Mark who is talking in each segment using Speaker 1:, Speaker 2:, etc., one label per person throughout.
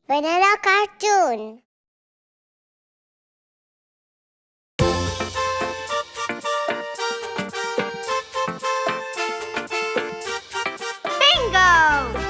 Speaker 1: Banana cartoon. Bingo!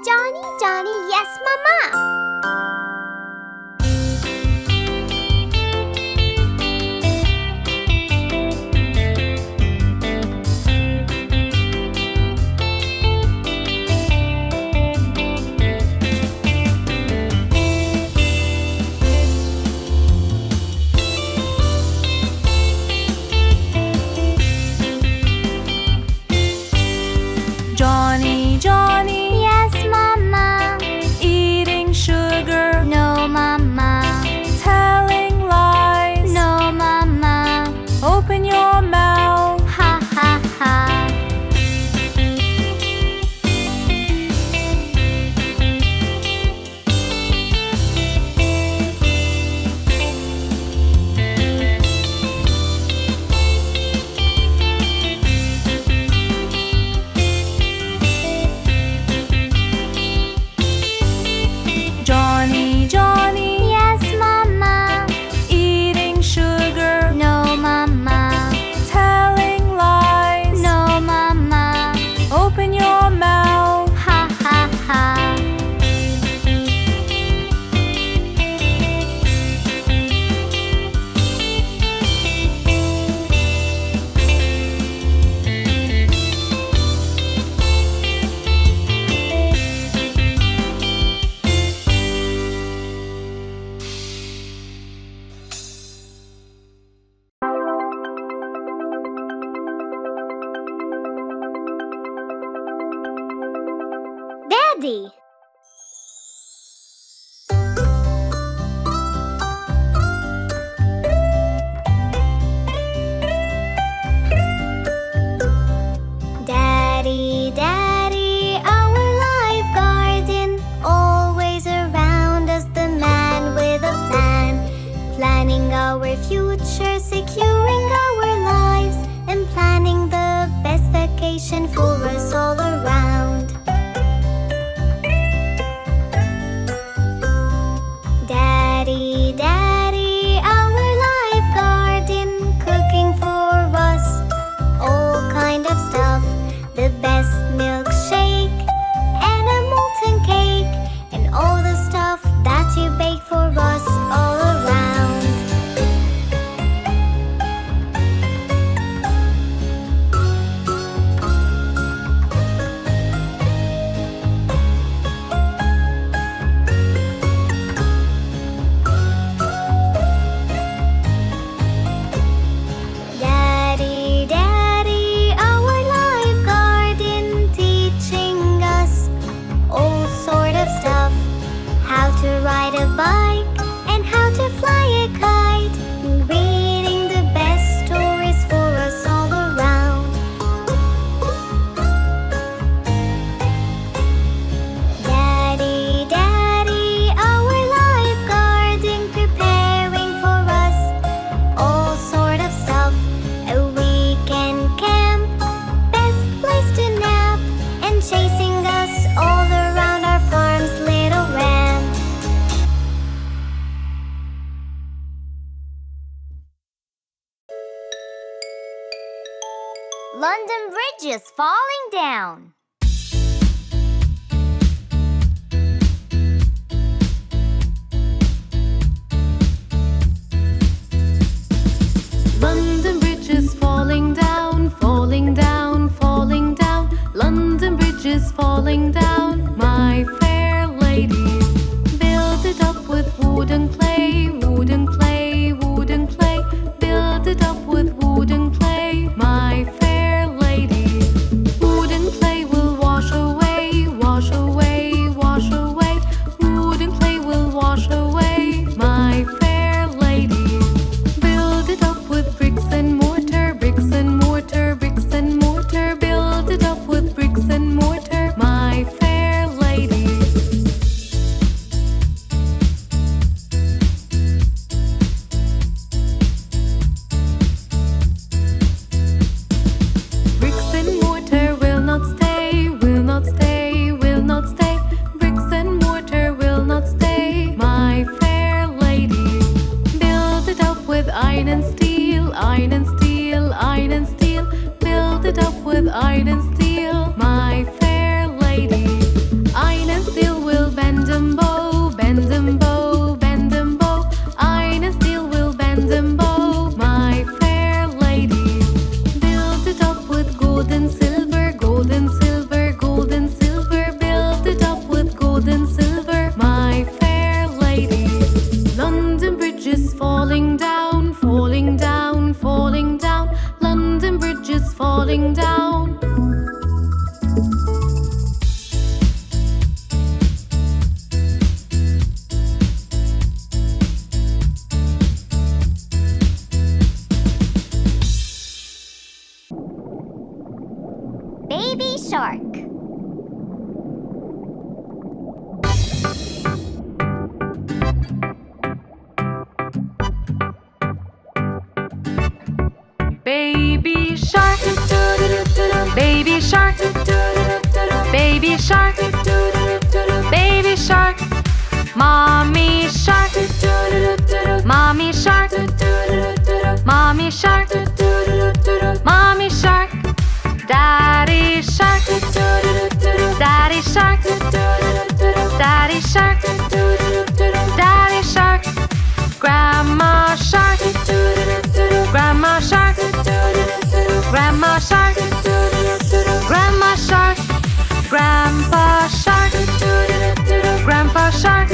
Speaker 1: Johny Johny Yes Mama.
Speaker 2: Johny Johny
Speaker 1: Yes Mama.
Speaker 2: eating sugar candy.
Speaker 1: Daddy, Daddy, our life guardian, always around us, the man with a plan, planning our future, securing our lives, and planning the best vacation for us all around. Daddy, Daddy, our life guardian, cooking for us all kind of stuff, the best milkshake and a molten cake, and all the stuff that you bake for us all around. Daddy, Daddy, our life guardian, teaching us all sort of stuff, how to ride a bike and how to fly a kite, and reading the best stories for us all around. Daddy, Daddy, our life guardian, preparing for us all sort of stuff, a weekend camp, best place to nap, and chasing us all around our farm's little ramp.
Speaker 2: London Bridge is falling down.
Speaker 3: London Bridge is falling down, falling down, falling down. London Bridge is falling down, my fair lady. Build it up with wooden clay, wooden clay, wooden clay. Build it up with wooden clay, my fair lady. Wooden clay will wash away, wash away, wash away. Wooden clay will wash away, my fair lady. Build it up with bricks and mortar, bricks and mortar, bricks and mortar. Build it up with bricks and mortar, my fair lady. Bricks and mortar will not stay, will not stay, will not stay. Bricks and mortar will not stay, my fair lady. Build it up with iron and steel, iron and steel, iron and steel. Build it up with iron and steel, my fair lady. Iron and steel will bend and bow, bend and bow, bend and bow. Iron and steel will bend and bow, my fair lady. Build it up with gold and silver, gold and silver, gold and silver. Build it up with gold and silver, my fair lady. London Bridge is falling down, falling down, falling down. London Bridge is falling down.
Speaker 2: Baby shark.
Speaker 3: Baby shark, baby shark, baby shark, baby shark. Mommy shark, mommy shark, mommy shark, mommy shark. Daddy shark, daddy shark, daddy shark, daddy shark. Grandma shark, grandma shark, grandma shark, grandma shark. Grandpa shark, grandpa shark,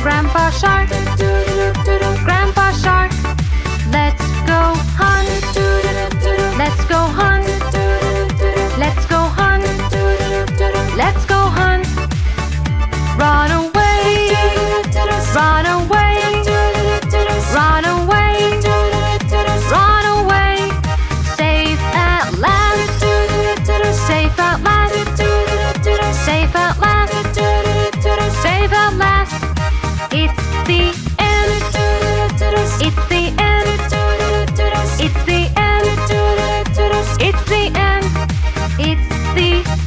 Speaker 3: grandpa shark, grandpa shark. Let's go hunt, let's go hunt, let's go hunt, let's go hunt. baby.